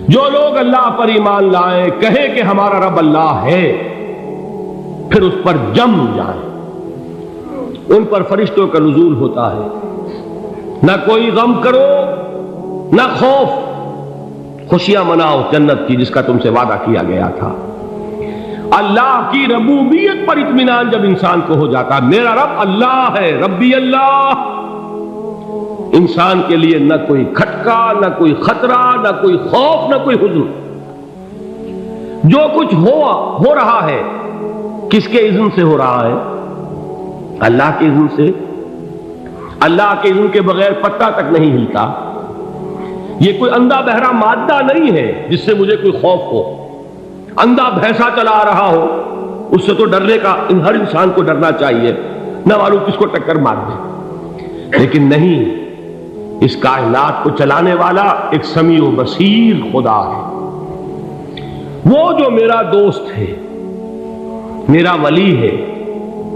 جو لوگ اللہ پر ایمان لائیں، کہیں کہ ہمارا رب اللہ ہے، پھر اس پر جم جائیں، ان پر فرشتوں کا نزول ہوتا ہے۔ نہ کوئی غم کرو نہ خوف، خوشیاں مناؤ جنت کی جس کا تم سے وعدہ کیا گیا تھا۔ اللہ کی ربوبیت پر اطمینان جب انسان کو ہو جاتا، میرا رب اللہ ہے، ربی اللہ، انسان کے لیے نہ کوئی کھٹکا، نہ کوئی خطرہ، نہ کوئی خوف، نہ کوئی حزن۔ جو کچھ ہو رہا ہے کس کے اذن سے ہو رہا ہے؟ اللہ کے اذن سے۔ اللہ کے اذن کے بغیر پتہ تک نہیں ہلتا۔ یہ کوئی اندھا بہرا مادہ نہیں ہے جس سے مجھے کوئی خوف ہو۔ اندھا بھینسا چلا آ رہا ہو اس سے تو ڈرنے کا ہر انسان کو ڈرنا چاہیے، نہ معلوم کس کو ٹکر مار دے۔ لیکن نہیں، اس کائنات کو چلانے والا ایک سمیع و بصیر خدا ہے۔ وہ جو میرا دوست ہے، میرا ولی ہے۔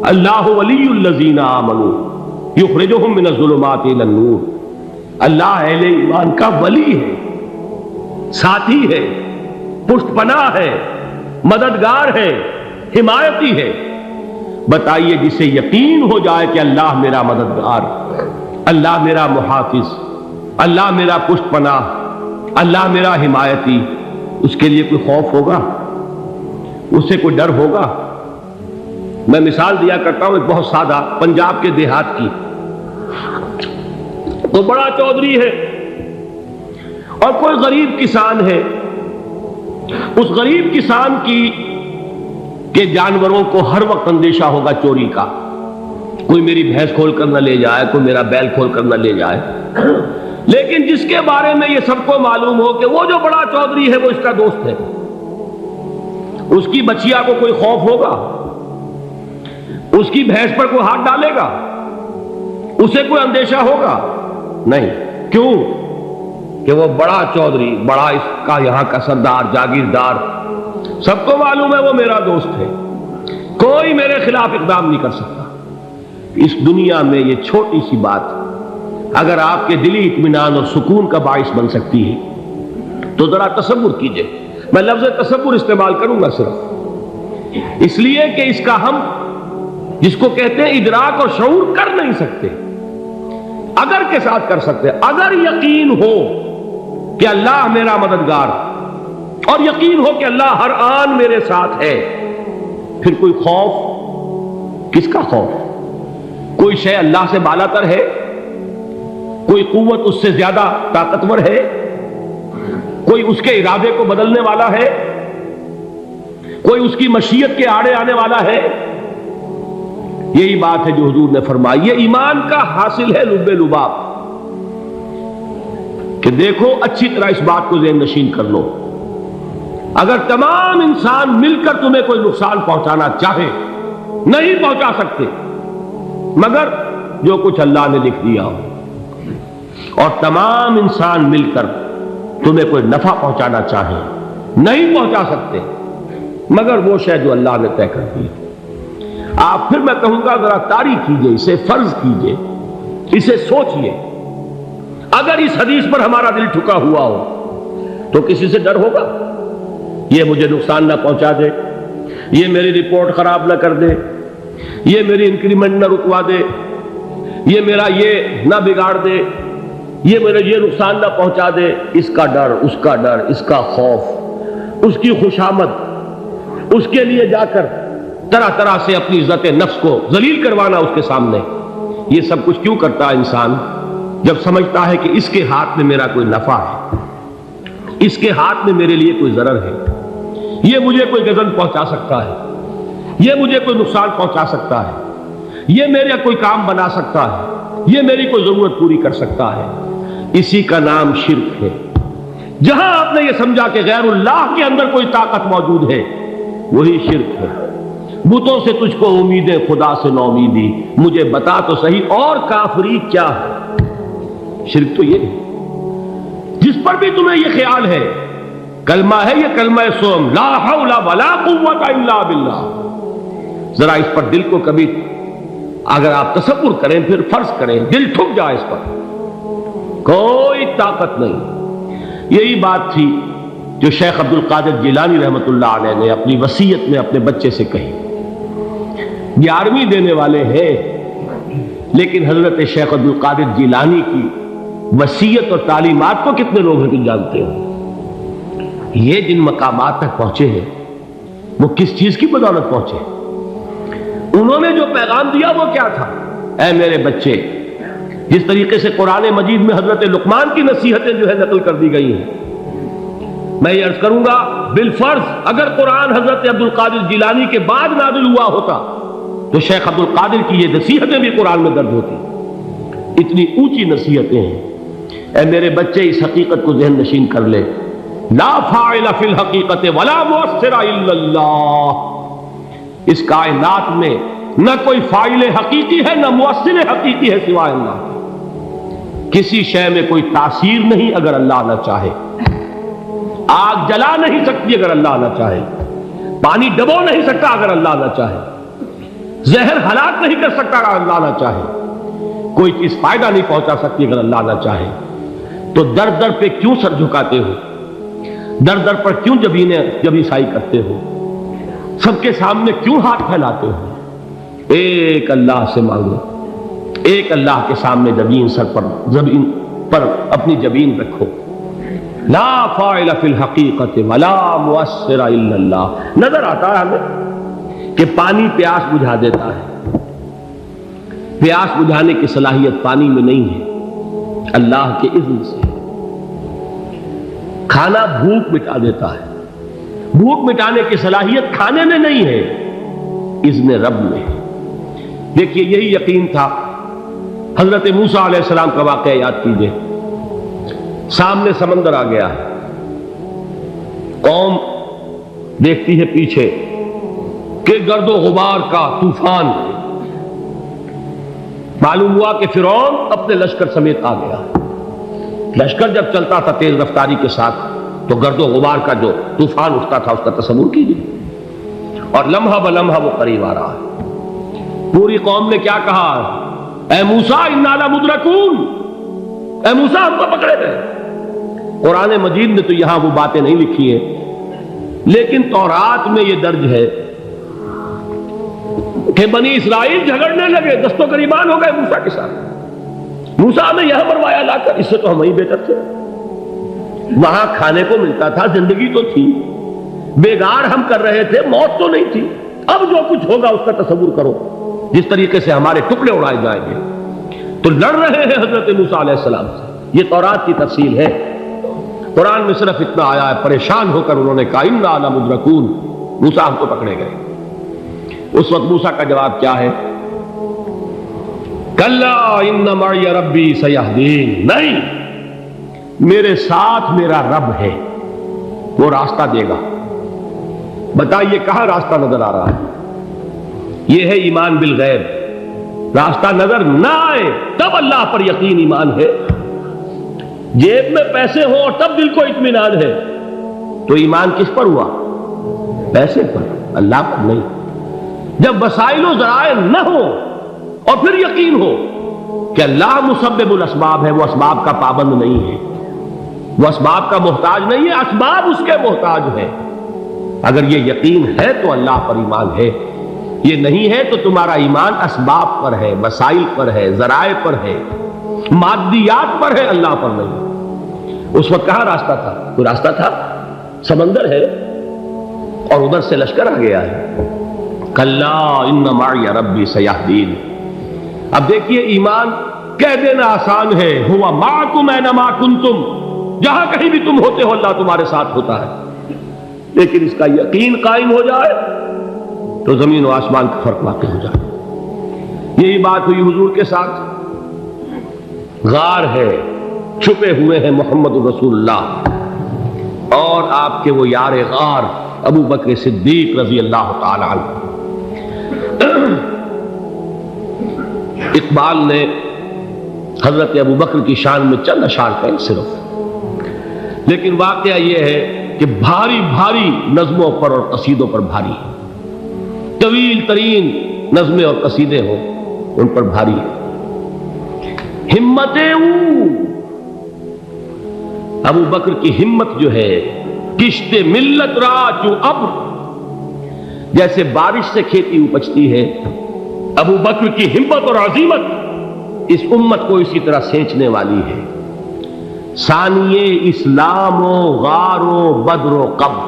اللہ ولی الذین آمنوا یخرجہم من الظلمات الی النور۔ اللہ اہل ایمان کا ولی ہے، ساتھی ہے، پشت پناہ ہے، مددگار ہے، حمایتی ہے۔ بتائیے جسے یقین ہو جائے کہ اللہ میرا مددگار، اللہ میرا محافظ، اللہ میرا پشت پناہ، اللہ میرا حمایتی، اس کے لیے کوئی خوف ہوگا؟ اس سے کوئی ڈر ہوگا؟ میں مثال دیا کرتا ہوں ایک بہت سادہ، پنجاب کے دیہات کی۔ تو بڑا چودھری ہے اور کوئی غریب کسان ہے۔ اس غریب کسان کے جانوروں کو ہر وقت اندیشہ ہوگا چوری کا، کوئی میری بھینس کھول کر نہ لے جائے، کوئی میرا بیل کھول کر نہ لے جائے۔ لیکن جس کے بارے میں یہ سب کو معلوم ہو کہ وہ جو بڑا چودھری ہے وہ اس کا دوست ہے، اس کی بچیا کو کوئی خوف ہوگا؟ اس کی بھینس پر کوئی ہاتھ ڈالے گا؟ اسے کوئی اندیشہ ہوگا؟ نہیں۔ کیوں؟ کہ وہ بڑا چودھری، بڑا اس کا یہاں کا سردار، جاگیردار، سب کو معلوم ہے وہ میرا دوست ہے، کوئی میرے خلاف اقدام نہیں کر سکتا۔ اس دنیا میں یہ چھوٹی سی بات اگر آپ کے دلی اطمینان اور سکون کا باعث بن سکتی ہے تو ذرا تصور کیجئے۔ میں لفظ تصور استعمال کروں گا صرف اس لیے کہ اس کا ہم جس کو کہتے ہیں ادراک اور شعور کر نہیں سکتے، اگر کے ساتھ کر سکتے۔ اگر یقین ہو کہ اللہ میرا مددگار اور یقین ہو کہ اللہ ہر آن میرے ساتھ ہے، پھر کوئی خوف؟ کس کا خوف؟ کوئی شے اللہ سے بالا تر ہے؟ کوئی قوت اس سے زیادہ طاقتور ہے؟ کوئی اس کے ارادے کو بدلنے والا ہے؟ کوئی اس کی مشیت کے آڑے آنے والا ہے؟ یہی بات ہے جو حضور نے فرمائی، یہ ایمان کا حاصل ہے لب لباب، کہ دیکھو اچھی طرح اس بات کو ذہن نشین کر لو۔ اگر تمام انسان مل کر تمہیں کوئی نقصان پہنچانا چاہے، نہیں پہنچا سکتے مگر جو کچھ اللہ نے لکھ دیا ہو، اور تمام انسان مل کر تمہیں کوئی نفع پہنچانا چاہے، نہیں پہنچا سکتے مگر وہ شے جو اللہ نے طے کر دی۔ آپ پھر میں کہوں گا ذرا طاری کیجئے، اسے فرض کیجئے، اسے سوچئے۔ اگر اس حدیث پر ہمارا دل ٹھکا ہوا ہو تو کسی سے ڈر ہوگا؟ یہ مجھے نقصان نہ پہنچا دے، یہ میری رپورٹ خراب نہ کر دے، یہ میری انکریمنٹ نہ رکوا دے، یہ میرا یہ نہ بگاڑ دے، یہ میرے یہ نقصان نہ پہنچا دے۔ اس کا ڈر، اس کا ڈر، اس کا خوف، اس کی خوشامد، اس کے لیے جا کر طرح طرح سے اپنی عزت نفس کو ذلیل کروانا اس کے سامنے، یہ سب کچھ کیوں کرتا ہے انسان؟ جب سمجھتا ہے کہ اس کے ہاتھ میں میرا کوئی نفع ہے، اس کے ہاتھ میں میرے لیے کوئی ضرر ہے، یہ مجھے کوئی غضب پہنچا سکتا ہے، یہ مجھے کوئی نقصان پہنچا سکتا ہے، یہ میرا کوئی کام بنا سکتا ہے، یہ میری کوئی ضرورت پوری کر سکتا ہے، اسی کا نام شرک ہے۔ جہاں آپ نے یہ سمجھا کہ غیر اللہ کے اندر کوئی طاقت موجود ہے، وہی شرک ہے۔ بتوں سے تجھ کو امیدیں، خدا سے نو امیدی، مجھے بتا تو صحیح اور کافری کیا ہے؟ شرک تو یہ ہے۔ جس پر بھی تمہیں یہ خیال ہے، کلمہ ہے یہ کلمہ سوم، لا حول ولا قوت الا باللہ، ذرا اس پر دل کو کبھی اگر آپ تصور کریں، پھر فرض کریں، دل ٹھک جائے اس پر، کوئی طاقت نہیں۔ یہی بات تھی جو شیخ عبد القادر جیلانی رحمۃ اللہ علیہ نے اپنی وصیت میں اپنے بچے سے کہی. 11ویں دینے والے ہیں، لیکن حضرت شیخ عبد القادر جیلانی کی وصیت اور تعلیمات کو کتنے لوگ ہیں جانتے ہو؟ یہ جن مقامات تک پہنچے ہیں وہ کس چیز کی بدولت پہنچے؟ انہوں نے جو پیغام دیا وہ کیا تھا؟ اے میرے بچے، جس طریقے سے قرآن مجید میں حضرت لقمان کی نصیحتیں جو ہے نقل کر دی گئی ہیں، میں یہ عرض کروں گا بالفرض اگر قرآن حضرت عبد القادر جیلانی کے بعد نازل ہوا ہوتا تو شیخ عبد القادر کی یہ نصیحتیں بھی قرآن میں درج ہوتی. اتنی اونچی نصیحتیں ہیں. اے میرے بچے، اس حقیقت کو ذہن نشین کر لے، لا فاعل فی الحقیقت ولا مؤثر الا اللہ. اس کائنات میں نہ کوئی فاعل حقیقی ہے نہ مؤثر حقیقی ہے سوائے اللہ. کسی شے میں کوئی تاثیر نہیں اگر اللہ نہ چاہے. آگ جلا نہیں سکتی اگر اللہ نہ چاہے. پانی ڈبو نہیں سکتا اگر اللہ نہ چاہے. زہر ہلاک نہیں کر سکتا اگر اللہ نہ چاہے. کوئی چیز فائدہ نہیں پہنچا سکتی اگر اللہ نہ چاہے. تو در در پہ کیوں سر جھکاتے ہو؟ در در پر کیوں جبیں سائی کرتے ہو؟ سب کے سامنے کیوں ہاتھ پھیلاتے ہو؟ ایک اللہ سے مانگو. ایک اللہ کے سامنے زمین پر اپنی جبین رکھو. لا فاعل فی الحقیقت ولا مؤثر الا اللہ. نظر آتا ہے ہمیں کہ پانی پیاس بجھا دیتا ہے. پیاس بجھانے کی صلاحیت پانی میں نہیں ہے، اللہ کے اذن سے. کھانا بھوک مٹا دیتا ہے. بھوک مٹانے کی صلاحیت کھانے میں نہیں ہے، اذن رب میں. دیکھیے یہی یقین تھا. حضرت موسیٰ علیہ السلام کا واقعہ یاد کیجئے. سامنے سمندر آ گیا ہے. قوم دیکھتی ہے پیچھے کہ گرد و غبار کا طوفان. معلوم ہوا کہ فرعون اپنے لشکر سمیت آ گیا. لشکر جب چلتا تھا تیز رفتاری کے ساتھ تو گرد و غبار کا جو طوفان اٹھتا تھا اس کا تصور کیجیے. اور لمحہ بلمحہ وہ قریب آ رہا ہے. پوری قوم نے کیا کہا؟ اے موسیٰ انا لمدرکون. اے موسیٰ ہم کو پکڑے گئے. قرآن مجید نے تو یہاں وہ باتیں نہیں لکھی ہیں، لیکن تورات میں یہ درج ہے کہ بنی اسرائیل جھگڑنے لگے، دست و گریبان ہو گئے موسیٰ کے ساتھ. موسیٰ نے یہاں مروایا لا کر، اس سے تو ہم ہی بہتر تھے. وہاں کھانے کو ملتا تھا، زندگی تو تھی، بیگار ہم کر رہے تھے، موت تو نہیں تھی. اب جو کچھ ہوگا اس کا تصور کرو، جس طریقے سے ہمارے ٹکڑے اڑائے جائیں گے. تو لڑ رہے ہیں حضرت موسیٰ علیہ السلام سے. یہ تورات کی تفصیل ہے. قرآن میں صرف اتنا آیا ہے، پریشان ہو کر انہوں نے کہا انا لمدرکون. موسیٰ ہم کو پکڑے گئے. اس وقت موسیٰ کا جواب کیا ہے؟ کلا ان معی ربی سیہدین. نہیں، میرے ساتھ میرا رب ہے، وہ راستہ دے گا. بتائیے کہاں راستہ نظر آ رہا ہے؟ یہ ہے ایمان بالغیب. راستہ نظر نہ آئے تب اللہ پر یقین ایمان ہے. جیب میں پیسے ہوں اور تب دل کو اطمینان ہے تو ایمان کس پر ہوا؟ پیسے پر، اللہ پر نہیں. جب وسائل و ذرائع نہ ہو اور پھر یقین ہو کہ اللہ مسبب الاسباب ہے، وہ اسباب کا پابند نہیں ہے، وہ اسباب کا محتاج نہیں ہے، اسباب اس کے محتاج ہے. اگر یہ یقین ہے تو اللہ پر ایمان ہے. یہ نہیں ہے تو تمہارا ایمان اسباب پر ہے، وسائل پر ہے، ذرائع پر ہے، مادیات پر ہے، اللہ پر نہیں. اس وقت کہاں راستہ تھا؟ کوئی راستہ تھا؟ سمندر ہے اور ادھر سے لشکر آ گیا ہے. کلا ان معی ربی سیہدین. اب دیکھیے ایمان کہہ دینا آسان ہے، ہوا معکم اینما کنتم. جہاں کہیں بھی تم ہوتے ہو اللہ تمہارے ساتھ ہوتا ہے. لیکن اس کا یقین قائم ہو جائے تو زمین و آسمان کا فرق واقع ہو جائے. یہی بات ہوئی حضور کے ساتھ. غار ہے، چھپے ہوئے ہیں محمد رسول اللہ اور آپ کے وہ یار غار ابو بکر صدیق رضی اللہ تعالی عنہ. اقبال نے حضرت ابو بکر کی شان میں چند اشعار کہیں صرف، لیکن واقعہ یہ ہے کہ بھاری بھاری نظموں پر اور قصیدوں پر بھاری ہے. طویل ترین نظمیں اور قصیدے ہوں ان پر بھاری ہے. ہمتیں ابو بکر کی ہمت جو ہے کشت ملت را جو ابر، جیسے بارش سے کھیتی اپجتی ہے، ابو بکر کی ہمت اور عزیمت اس امت کو اسی طرح سینچنے والی ہے۔ ثانیے اسلام و غار و بدر و قبر،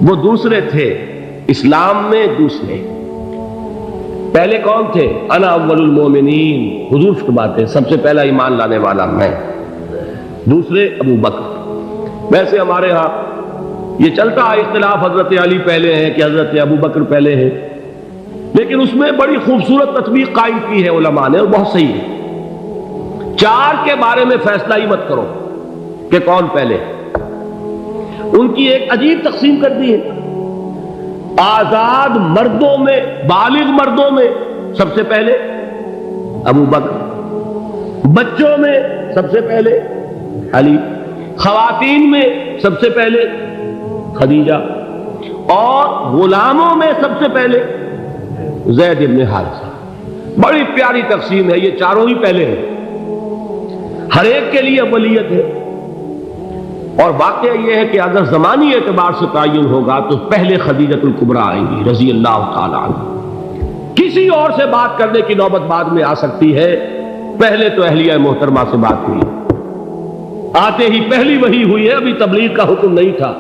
وہ دوسرے تھے اسلام میں، دوسرے پہلے کون تھے؟ انا اول المومنین، حضور فرماتے سب سے پہلا ایمان لانے والا میں، دوسرے ابو بکر۔ ویسے ہمارے ہاں یہ چلتا ہے اختلاف، حضرت علی پہلے ہیں کہ حضرت ابو بکر پہلے ہیں، لیکن اس میں بڑی خوبصورت تطبیق قائم کی ہے علماء نے، اور بہت صحیح ہے۔ چار کے بارے میں فیصلہ ہی مت کرو کہ کون پہلے، ان کی ایک عجیب تقسیم کر دی ہے۔ آزاد مردوں میں، بالغ مردوں میں سب سے پہلے ابو بکر، بچوں میں سب سے پہلے علی، خواتین میں سب سے پہلے خدیجہ، اور غلاموں میں سب سے پہلے زید بن حارثہ۔ بڑی پیاری تقسیم ہے، یہ چاروں ہی پہلے ہیں، ہر ایک کے لیے اولیت ہے۔ اور واقعہ یہ ہے کہ اگر زمانی اعتبار سے تعین ہوگا تو پہلے خدیجۃ الکبریٰ آئیں گی رضی اللہ تعالی عنہ۔ کسی اور سے بات کرنے کی نوبت بعد میں آ سکتی ہے، پہلے تو اہلیہ محترمہ سے بات ہوئی، آتے ہی پہلی وحی ہوئی ہے، ابھی تبلیغ کا حکم نہیں تھا۔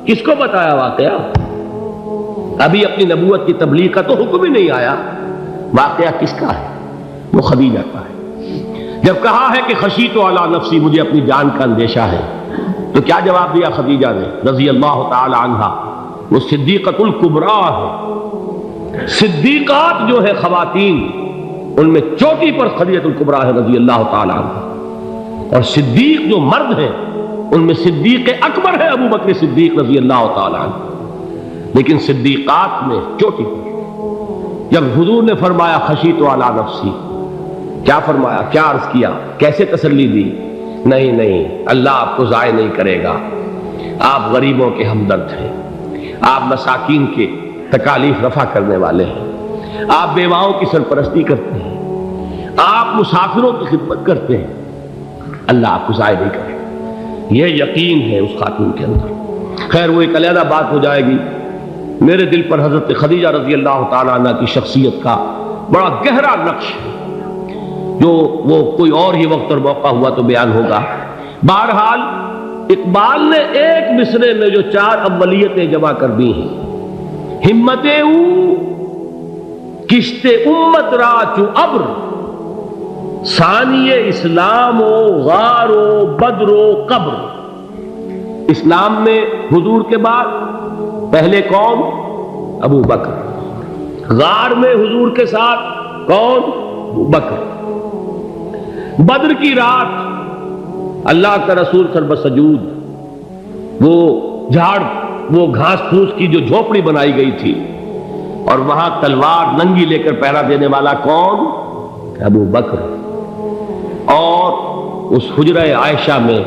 کس کو بتایا واقعہ؟ ابھی اپنی نبوت کی تبلیغ کا تو حکم ہی نہیں آیا۔ واقعہ کس کا ہے؟ وہ خدیجہ کا ہے۔ جب کہا ہے کہ خشیت علی نفسی، مجھے اپنی جان کا اندیشہ ہے، تو کیا جواب دیا خدیجہ نے رضی اللہ تعالی عنہا؟ وہ صدیقۃ الکبریٰ ہے۔ صدیقات جو ہے خواتین، ان میں چوٹی پر خدیجۃ الکبریٰ ہے رضی اللہ تعالی عنہا، اور صدیق جو مرد ہیں ان میں صدیق اکبر ہے ابو بکر صدیق رضی اللہ تعالی عنہ، لیکن صدیقات میں چوٹی پر۔ جب حضور نے فرمایا خشیت علی نفسی، کیا فرمایا، کیا عرض کیا، کیسے تسلی دی؟ نہیں نہیں، اللہ آپ کو ضائع نہیں کرے گا، آپ غریبوں کے ہمدرد ہیں، آپ مساکین کے تکالیف رفع کرنے والے ہیں، آپ بیواؤں کی سرپرستی کرتے ہیں، آپ مسافروں کی خدمت کرتے ہیں، اللہ آپ کو ضائع نہیں کرے گا۔ یہ یقین ہے اس خاتون کے اندر۔ خیر وہ ایک علیحدہ بات ہو جائے گی۔ میرے دل پر حضرت خدیجہ رضی اللہ تعالیٰ عنہ کی شخصیت کا بڑا گہرا نقش ہے، جو وہ کوئی اور ہی وقت اور موقع ہوا تو بیان ہوگا۔ بہرحال اقبال نے ایک مصرے میں جو چار اولیتیں جمع کر دی ہیں، ہمت او کشت امت را چو ابر، ثانی اسلام و غار و بدر و قبر۔ اسلام میں حضور کے بعد پہلے کون؟ ابو بکر۔ غار میں حضور کے ساتھ کون؟ ابو بکر۔ بدر کی رات اللہ کا رسول سر بسجود، وہ گھاس پھوس کی جو جھوپڑی بنائی گئی تھی، اور وہاں تلوار ننگی لے کر پہرا دینے والا کون؟ ابو بکر۔ اور اس حجرہ عائشہ میں